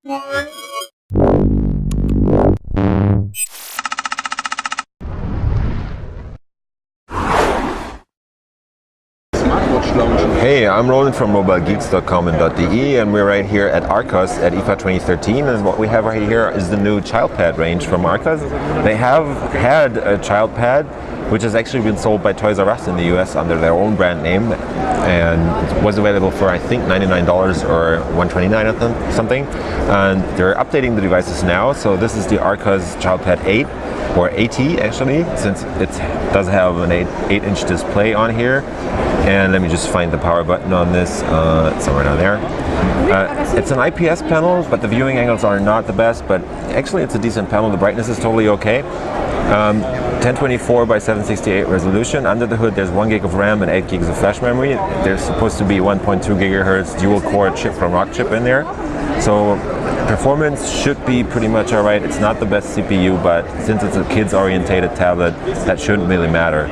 Hey, I'm Roland from mobilegeeks.com and .de, and we're right here at Arcos at IFA 2013, and what we have right here is the new ChildPad range from Arcos. They have had a ChildPad which has actually been sold by Toys R Us in the US under their own brand name, and it was available for I think $99 or $129 or something, and they're updating the devices now. So this is the Arcos ChildPad 8, or AT actually, since it does have an 8-inch display on here. And let me just find the power button on this. It's somewhere down there. It's an IPS panel, but the viewing angles are not the best, but actually it's a decent panel. The brightness is totally okay. 1024 by 768 resolution. Under the hood there's 1 gig of RAM and 8 gigs of flash memory. There's supposed to be 1.2 gigahertz dual core chip from Rockchip in there. So performance should be pretty much alright. It's not the best CPU, but since it's a kids orientated tablet, that shouldn't really matter.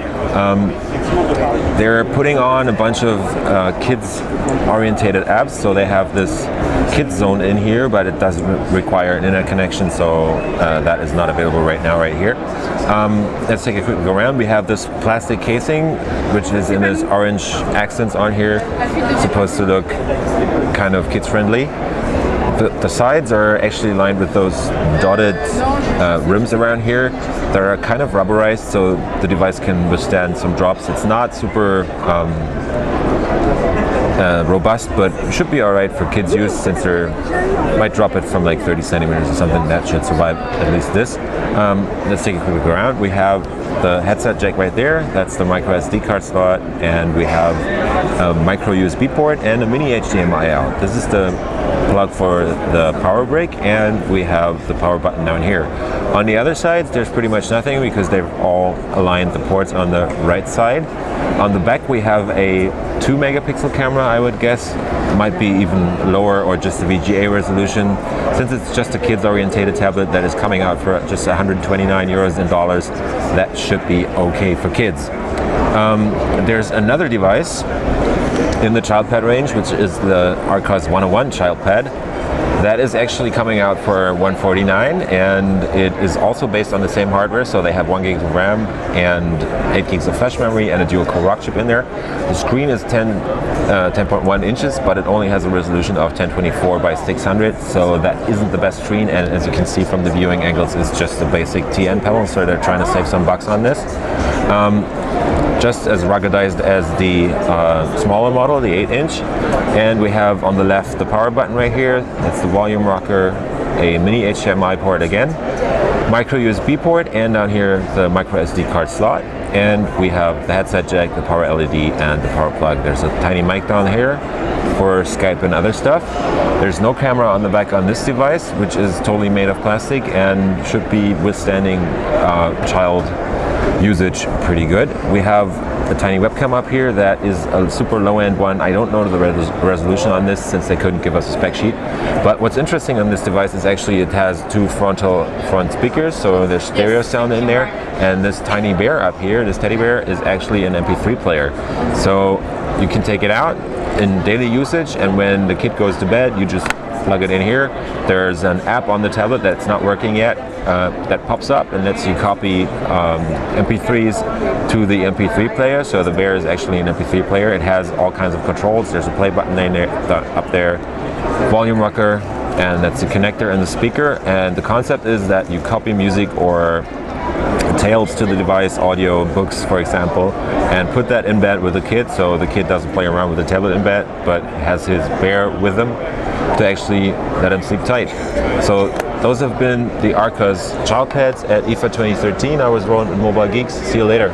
They're putting on a bunch of kids orientated apps, so they have this kids zone in here, but it doesn't require an internet connection, so that is not available right now right here. Let's take a quick look around. We have this plastic casing which is in this orange accents on here. It's supposed to look kind of kids friendly. The sides are actually lined with those dotted rims around here. They're kind of rubberized, so the device can withstand some drops. It's not super robust, but should be alright for kids use, since they might drop it from like 30 centimeters or something. That should survive at least this. Let's take a quick look around. We have the headset jack right there. That's the micro SD card slot, and we have a micro USB port and a mini HDMI out. This is the plug for the power brick, and we have the power button down here. On the other side there's pretty much nothing, because they've all aligned the ports on the right side. On the back we have a 2 megapixel camera, I would guess. Might be even lower, or just a VGA resolution. Since it's just a kids orientated tablet that is coming out for just 129 euros in dollars, that should be okay for kids. There's another device in the ChildPad range, which is the Arcos 101 ChildPad. That is actually coming out for $149, and it is also based on the same hardware, so they have 1 gig of RAM and 8 gigs of flash memory and a dual core Rockchip in there. The screen is 10.1 inches, but it only has a resolution of 1024 by 600, so that isn't the best screen, and as you can see from the viewing angles, it's just a basic TN panel, so they're trying to save some bucks on this. Just as ruggedized as the smaller model, the 8-inch. And we have on the left the power button right here. That's the volume rocker, a mini HDMI port again, micro USB port, and down here the micro SD card slot. And we have the headset jack, the power LED, and the power plug. There's a tiny mic down here for Skype and other stuff. There's no camera on the back on this device, which is totally made of plastic and should be withstanding child usage pretty good. We have a tiny webcam up here that is a super low-end one. I don't know the resolution on this, since they couldn't give us a spec sheet. But what's interesting on this device is actually it has 2 front speakers, so there's stereo sound in there. And this tiny bear up here, this teddy bear, is actually an MP3 player. So you can take it out in daily usage, and when the kid goes to bed, you just plug it in here. There's an app on the tablet that's not working yet that pops up and lets you copy MP3s to the MP3 player. So the Bear is actually an MP3 player. It has all kinds of controls. There's a play button in there, up there, volume rocker, and that's the connector and the speaker. And the concept is that you copy music or tales to the device, audio, books for example, and put that in bed with the kid, so the kid doesn't play around with the tablet in bed, but has his Bear with him to actually let him sleep tight. So those have been the Arcos ChildPads at IFA 2013. I was Roland with Mobile Geeks. See you later.